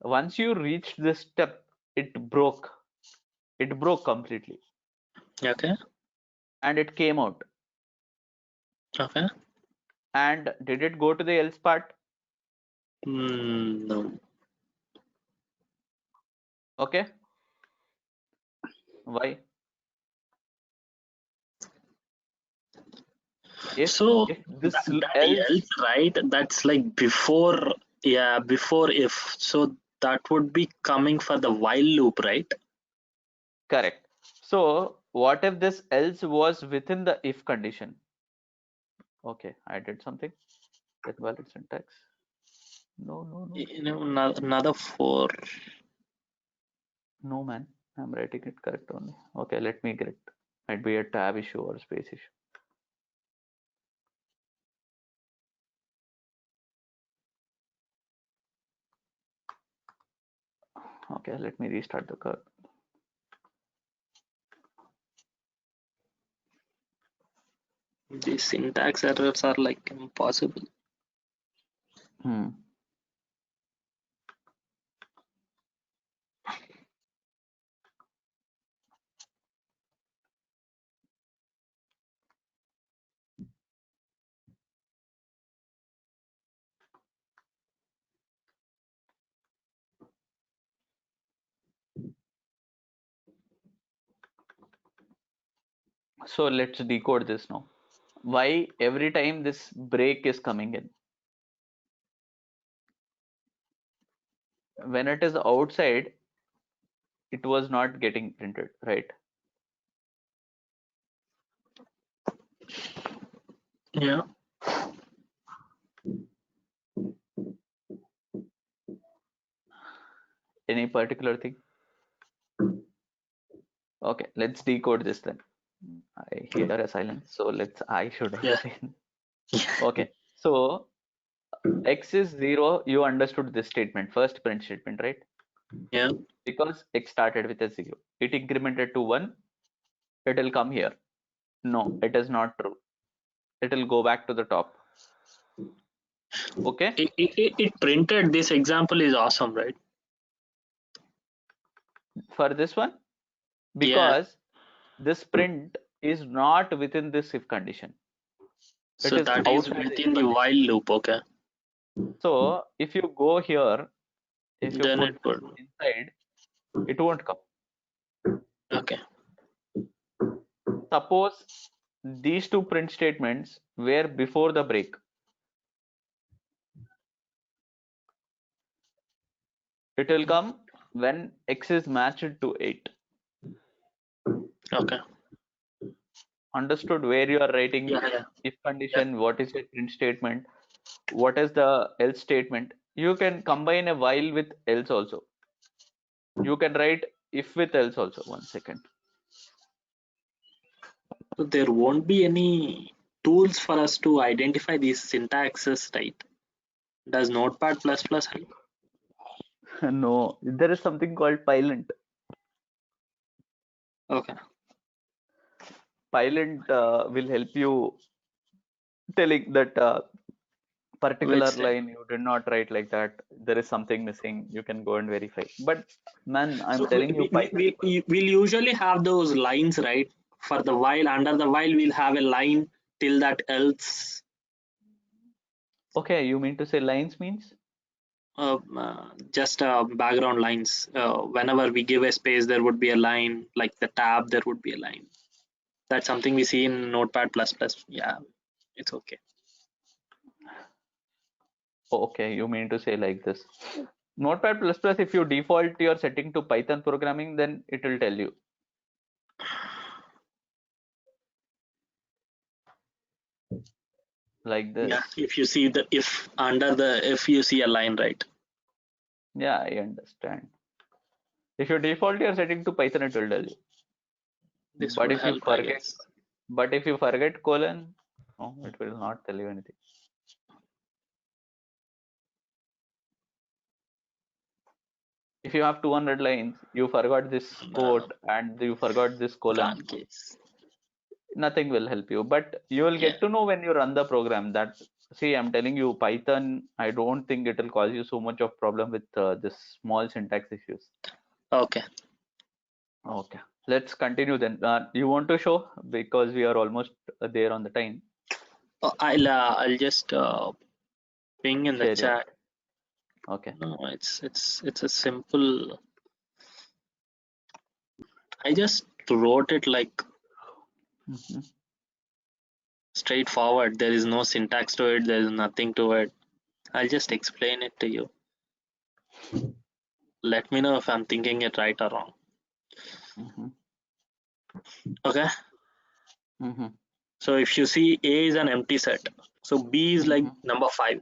Once you reached this step, it broke completely Okay. and it came out. Okay. And did it go to the else part? No. Okay, why? So If this that else, else, right? That's like before, yeah, before if. So that would be coming for the while loop, right? correct. So what if this else was within the if condition? Okay, I did something. Get valid syntax. No. Another 4. No, man. I'm writing it correct only. Okay, let me get it. Might be a tab issue or space issue. Okay, let me restart the code. These syntax errors are like impossible. So let's decode this now. Why every time this break is coming in? When it is outside, it was not getting printed, right? Yeah. Any particular thing? Okay, let's decode this then. I hear a silence, so I should explain. Okay, so x is 0, you understood this statement, first print statement, right? Yeah. Because x started with a 0. It incremented to 1, it will come here. No, it is not true. It will go back to the top. Okay? It printed. This example is awesome, right? For this one? Because this print is not within this if condition. So It is that is outside within the the while loop, okay. So if you go here, if you Then put it would. inside, it won't come. Okay. Suppose these two print statements were before the break. It will come when x is matched to 8. Okay. Understood where you are writing Yeah. if condition, what is the print statement, what is the else statement. You can combine a while with else also. You can write if with else also. 1 second. So there won't be any tools for us to identify these syntaxes, right? Does Notepad++ help? No, there is something called Pylint. Okay. Pylint will help you telling that particular Which line you did not write like that. There is something missing. You can go and verify. But man, I'm so telling you, Python. we'll usually have those lines, right? For the while, under the while, we'll have a line till that else. Okay, you mean to say lines means? Just background lines. Whenever we give a space, there would be a line, like the tab, there would be a line. That's something we see in Notepad++. Yeah, it's okay. Okay, you mean to say like this. Notepad++, if you default your setting to Python programming, then it will tell you. like this. Yeah, if you see the if under the if you see a line, right? Yeah, I understand. If you default your setting to Python, it will tell you. This But would if you help, I forget, guess. but if you forget colon, no, it will not tell you anything. If you have 200 lines, you forgot this quote and you forgot this colon, Gone case. nothing will help you. But you will Yeah. get to know when you run the program that, see, I'm telling you, Python, I don't think it will cause you so much of problem with this small syntax issues. Okay. Okay, let's continue then. You want to show, because we are almost there on the time. I'll just ping in the Share your. chat. Okay. No, it's a simple. I just wrote it like Mhm. straightforward. There is no syntax to it. There is nothing to it. I'll just explain it to you. Let me know if I'm thinking it right or wrong. Mhm. Okay. Mhm. So if you see A is an empty set. So B is like Mhm. number 5.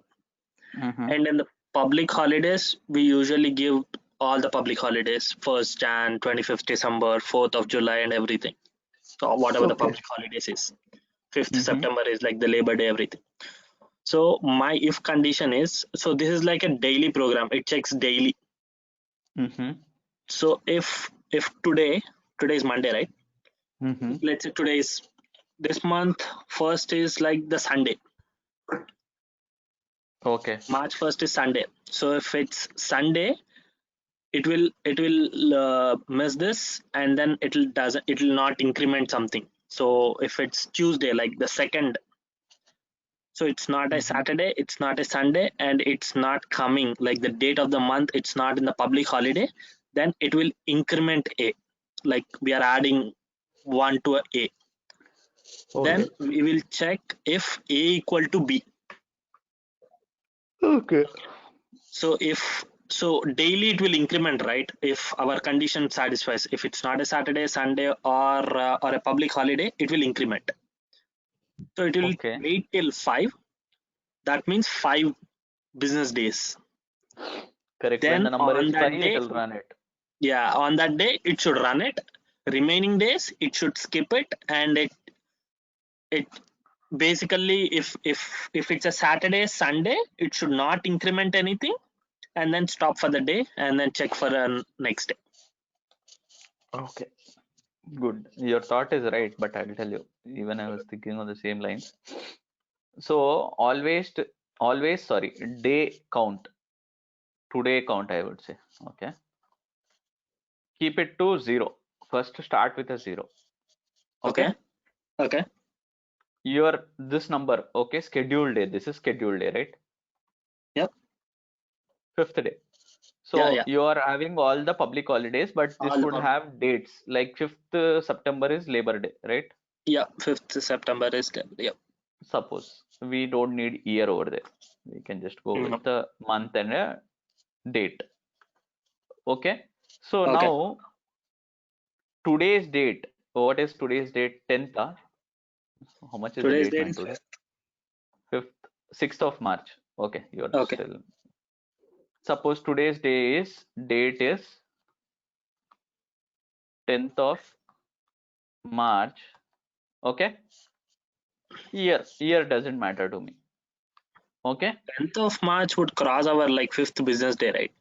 Mhm. And in the public holidays, we usually give all the public holidays, 1st Jan, 25th December, 4th of July, and everything. So whatever the Okay. public holidays is. 5th Mhm. September is like the Labor Day, everything. So my if condition is, so this is like a daily program. It checks daily. Mhm. So if today is Monday, right? Mhm. Let's say today is this month, first is like the Sunday. Okay. March 1st is Sunday. So if it's Sunday, it will miss this, and then it will not increment something. So if it's Tuesday, like the 2nd, so it's not a Mhm. Saturday, it's not a Sunday, and it's not coming like the date of the month, it's not in the public holiday, then it will increment A, like we are adding 1 to A. Then Okay. we will check if A equal to B. Okay. So daily it will increment, right? If our condition satisfies, if it's not a Saturday, Sunday, or a public holiday, it will increment. So it will Okay. wait till 5. That means 5 business days. Correct. When Then the number on is 5, that it day, will run it. yeah, on that day it should run it. Remaining days it should skip it, and it basically, if it's a Saturday, Sunday, it should not increment anything, and then stop for the day, and then check for the next day. Okay. Good. Your thought is right, but I'll tell you. Even I was thinking on the same lines. So always, sorry, day count. Today count, I would say. Okay. Keep it to 0. First, start with a 0. Okay. Okay. Your this number. Okay. Scheduled day. This is scheduled day, right? Yep. 5th day. Yeah, So you are having all the public holidays, but all this the would public. have dates like 5th September is Labor Day, right? Yeah, 5th September is there. Yeah. Suppose we don't need year over there. We can just go with Mm, the month and a date. Okay. So okay. now today's date. What is today's date? 10th. How much is the Today's date, date man, is today? 5th. 5th, 6th of March. Okay, you're Okay. still. Suppose today's date is 10th of March. Okay. Year doesn't matter to me. Okay. 10th of March would cross our like 5th business day, right?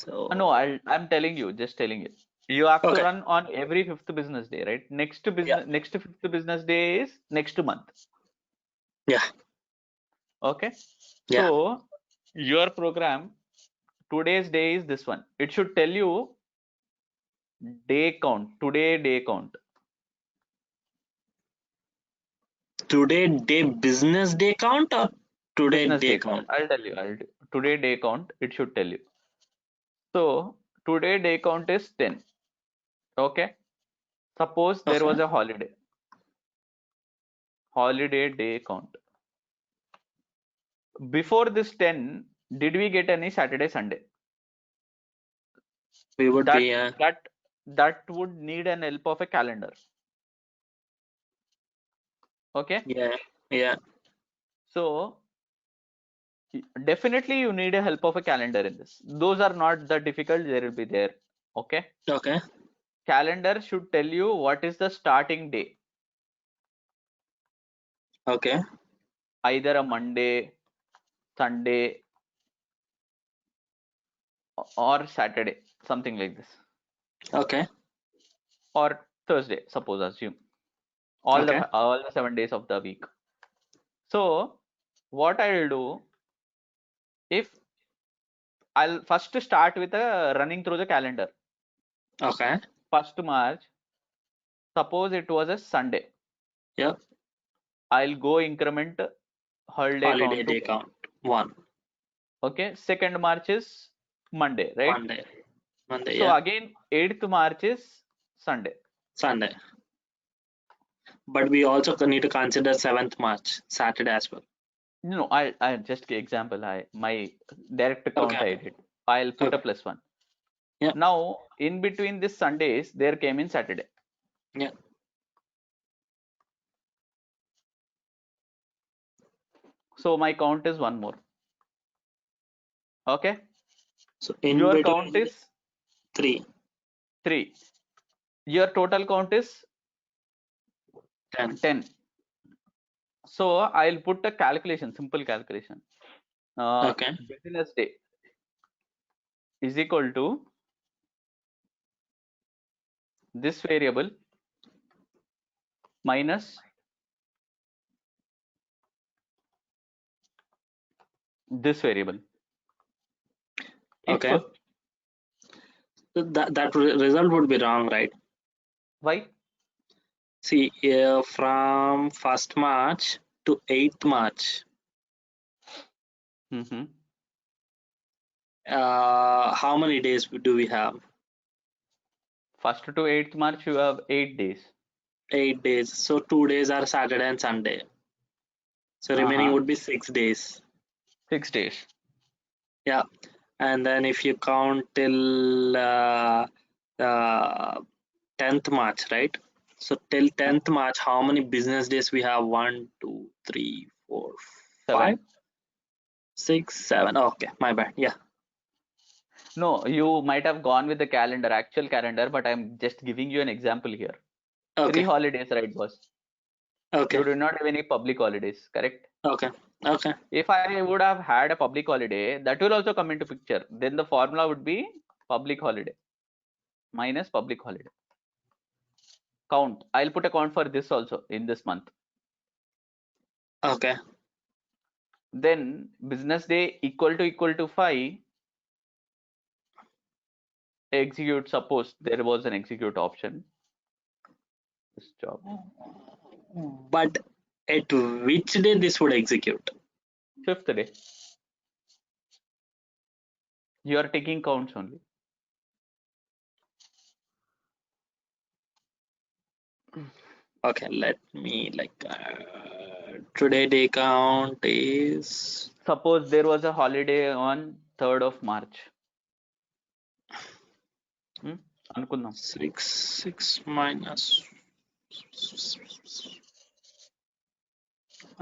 No, So I'm telling you, just telling you. You have to okay. run on every 5th business day, right? Yeah. Next 5th business day is next month. Yeah. Okay. Yeah. So your program, today's day is this one. It should tell you day count, today day count. Today day business day count or today Business day day count. count? I'll tell you. Today day count, it should tell you. So today day count is 10. Okay. Suppose there Okay. was a holiday. Holiday day count. Before this 10, did we get any Saturday, Sunday? We would That be that would need an help of a calendar. Okay. yeah. Yeah. So definitely you need a help of a calendar in this. Those are not that difficult. They will be there. Okay. Okay. Calendar should tell you what is the starting day. Okay. Either a Monday, Sunday, or Saturday, something like this, Okay. or Thursday. Suppose assume Okay. all the 7 days of the week. So what I will do, if I'll first start with running through the calendar. Okay. 1st March. Suppose it was a Sunday. Yep. I'll go increment holiday Holiday count to day count 1. okay. 2nd March is Monday, right? Monday. Monday. So Yeah. again 8th March is Sunday. Sunday. But we also need to consider 7th March, Saturday as well. No, I just example. My direct count Okay. I did. I'll put a Okay. +1. Yeah. Now in between this Sundays there came in Saturday. Yeah. So my count is one more. Okay. So in Your between count is 3. 3. Your total count is 10. 10. So I'll put a calculation, simple calculation. Okay. Business day is equal to this variable minus this variable. If Okay. So that result would be wrong, right? why? See, from 1st March to 8th March, how many days do we have? 1st to 8th March you have 8 days. 8 days. So 2 days are Saturday and Sunday. So remaining would be 6 days. 6 days. Yeah. And then if you count till 10th March, right? So till 10th March, how many business days we have? 1, 2, 3, 4, 5, 6, 7. Okay, my bad. Yeah. No, you might have gone with the calendar, actual calendar, but I'm just giving you an example here. 3 Okay. holidays, right, boss? Okay. You do not have any public holidays, correct? Okay. Okay. If I would have had a public holiday, that will also come into picture. Then the formula would be public holiday minus public holiday. Count. I'll put a count for this also in this month. Okay. Then business day equal to 5. Execute. Suppose there was an execute option. This job. But at which day this would execute? 5th day. You are taking counts only. Okay, let me today day count is, Suppose there was a holiday on 3rd of March. Anukundaam. 6 minus.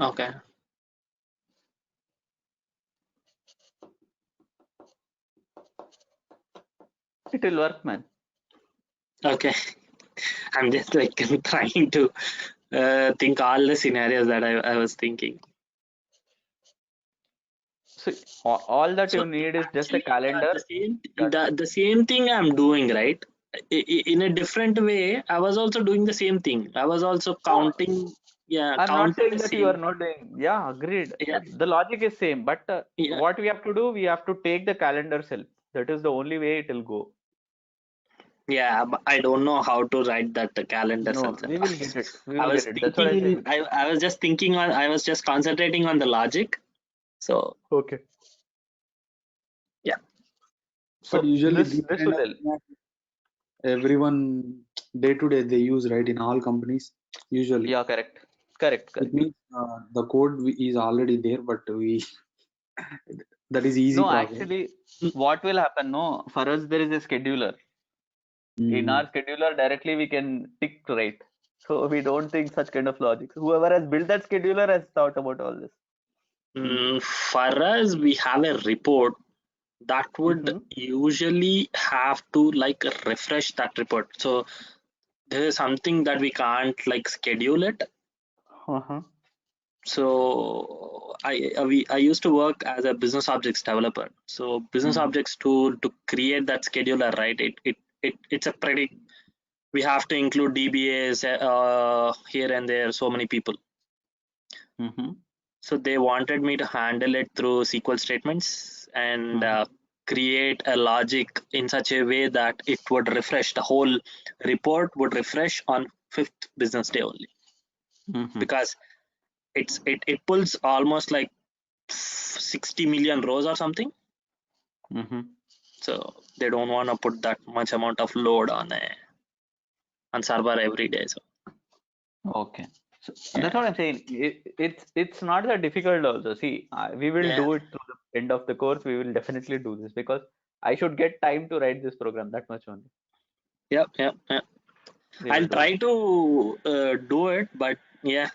Okay. It will work, man. Okay. I'm just trying to think all the scenarios that I was thinking. So all that So you need is just a actually, calendar. the same thing I'm doing, right? In a different way, I was also doing the same thing. I was also counting. Yeah, I'm not counting saying the that you are same. not doing. Yeah, agreed. Yeah. The logic is same, but Yeah. what we have to do, we have to take the calendar's help. That is the only way it will go. Yeah, but I don't know how to write that calendar. No, we will get it. We I will was get it. That's what I thinking. said. I was just thinking on. I was just concentrating on the logic. So Okay. yeah. So But usually this these will kind of help. scenarios, everyone day to day they use, right, in all companies usually. Yeah, correct. Correct. It means the code is already there, but we that is easy No, process. actually, what will happen? No, for us there is a scheduler. In our scheduler directly we can tick right. So we don't think such kind of logic. Whoever has built that scheduler has thought about all this. For us, we have a report that would usually have to like refresh that report. So this is something that we can't like schedule it. So I used to work as a business objects developer. So business objects to create that scheduler, right? It's a pretty, we have to include DBAs here and there, so many people. So they wanted me to handle it through SQL statements and create a logic in such a way that it would refresh, the whole report would refresh on 5th business day only, because it pulls almost like 60 million rows or something. So they don't want to put that much amount of load on server every day. So okay, so that's what I'm saying. It's not that difficult also. See, we will do it to the end of the course. We will definitely do this because I should get time to write this program, that much only. Yep. I'll try to do it, but yeah,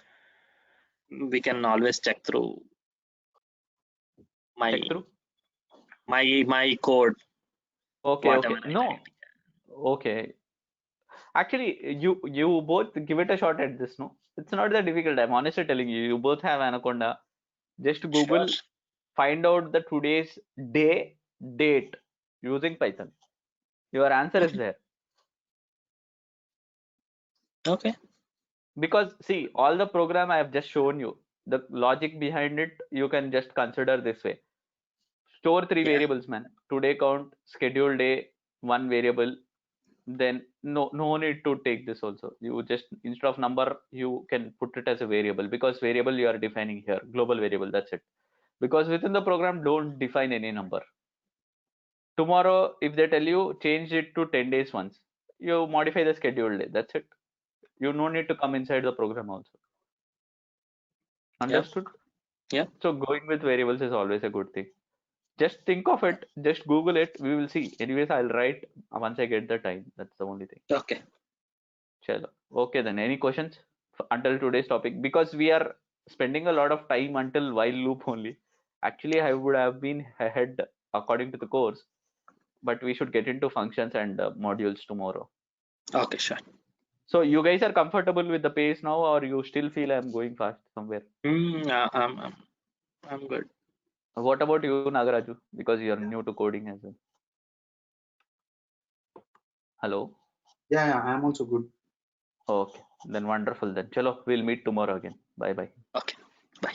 we can always check through my code. Okay. No. Okay. Actually, you both give it a shot at this. No, it's not that difficult. I'm honestly telling you. You both have Anaconda. Just Google, find out the today's date using Python. Your answer is there. Okay. Because see, all the program I have just shown you, the logic behind it, you can just consider this way. Store 3 variables, man. Today count, schedule day, 1 variable. Then no need to take this also. You just, instead of number, you can put it as a variable, because variable you are defining here, global variable, that's it. Because within the program, don't define any number. Tomorrow, if they tell you change it to 10 days once, you modify the schedule day, that's it. You no need to come inside the program also. Understood? Yeah. So going with variables is always a good thing. Just think of it, just Google it, we will see. Anyways, I'll write once I get the time. That's the only thing. Okay. Chalo. Okay, then any questions until today's topic? Because we are spending a lot of time until while loop only. Actually, I would have been ahead according to the course, but we should get into functions and modules tomorrow. Okay, sure. So you guys are comfortable with the pace now, or you still feel I'm going fast somewhere? I'm good. What about you, Nagaraju? Because you're new to coding as well. Hello? Yeah, I'm also good. Okay, then wonderful then. Chalo, we'll meet tomorrow again. Bye bye. Okay, bye.